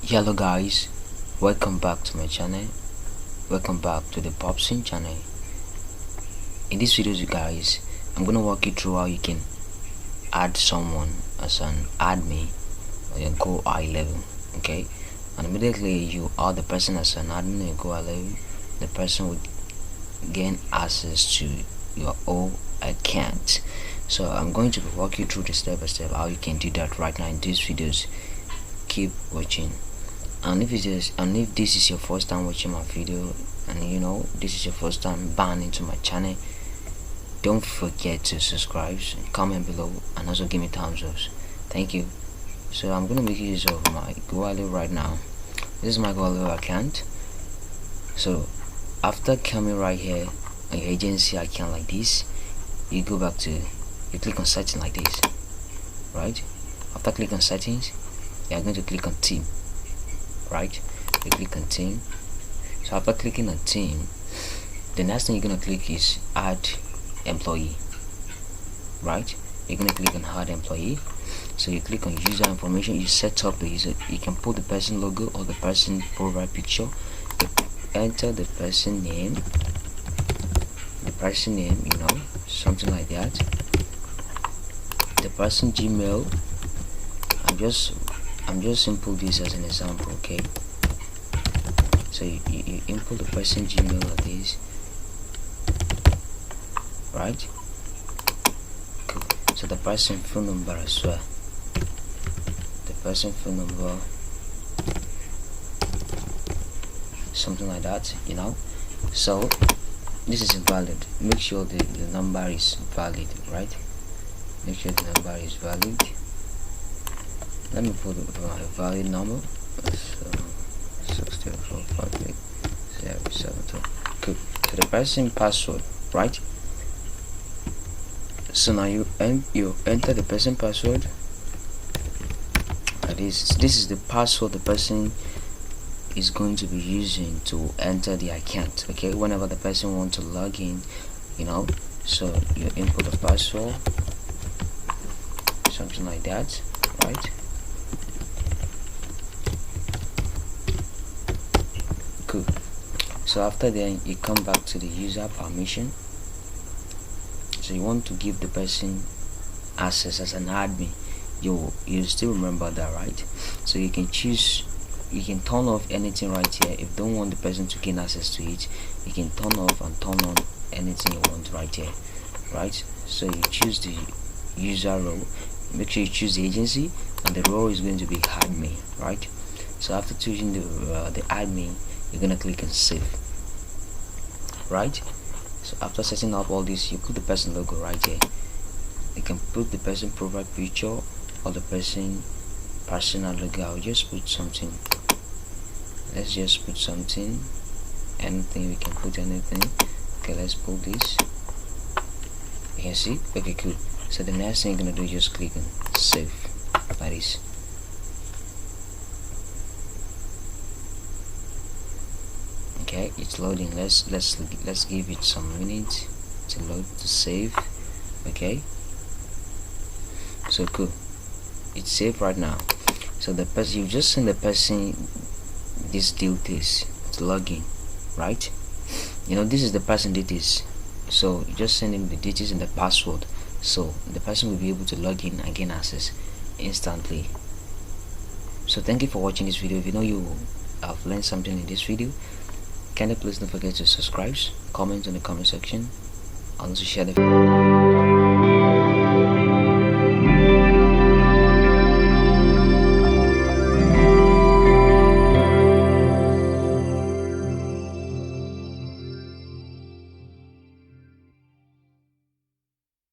Hello guys, welcome back to my channel. Welcome back to the Popsin channel. In this video, you guys, I'm gonna walk you through how you can add someone as an admin on your Go I level. Okay, and immediately you add the person as an admin on your Go I level, the person would gain access to your own account. So I'm going to walk you through the step by step how you can do that right now in these videos. Keep watching. And if this is your first time watching my video, and this is your first time banned into my channel, don't forget to subscribe, comment below, and also give me thumbs up. Thank you. So I'm gonna make use of my GoAllo right now. This is my GoAllo account. So after coming right here on your agency account like this, you go back to, you click on settings like this, right? After click on settings, you are going to click on team, right? You click on team. So after clicking on team, the next thing you're going to click is add employee, right? You're going to click on add employee. So you click on user information, you set up the user, you can put the person logo or the person profile picture, you enter the person name, something like that, the person Gmail. I'm just simple this as an example, okay? So you input the person Gmail like this, right? Cool. So the person phone number as well, the person phone number, something like that, So this is invalid. Make sure the number is valid, right? Make sure the number is valid. Let me put my valid number. 6045807. Cool. So the person password, right? So now you enter the person password. This is the password the person is going to be using to enter the account. Okay, whenever the person wants to log in, so you input the password, something like that, right? Cool. So after then, you come back to the user permission. So you want to give the person access as an admin. You still remember that, right? So you can choose, you can turn off anything right here. If you don't want the person to gain access to it, you can turn off and turn on anything you want right here, right? So you choose the user role, make sure you choose the agency, and the role is going to be admin, right? So after choosing the admin, you're gonna click on save, right? So after setting up all this, you put the person logo right here. You can put the person profile picture or the person personal logo. I'll just put something, let's just put something, anything, we can put anything. Okay, let's put this, you can see. Okay, cool. So the next thing you're gonna do is just click on save like this. Okay, it's loading. Let's give it some minutes to load, to save. Okay, so cool, it's saved right now. So the person, you just send the person this details to log in, right? This is the person details, so you just send him the details and the password, so the person will be able to log in and gain access instantly. So thank you for watching this video. If you have learned something in this video, kindly please don't forget to subscribe, comment in the comment section, and also share the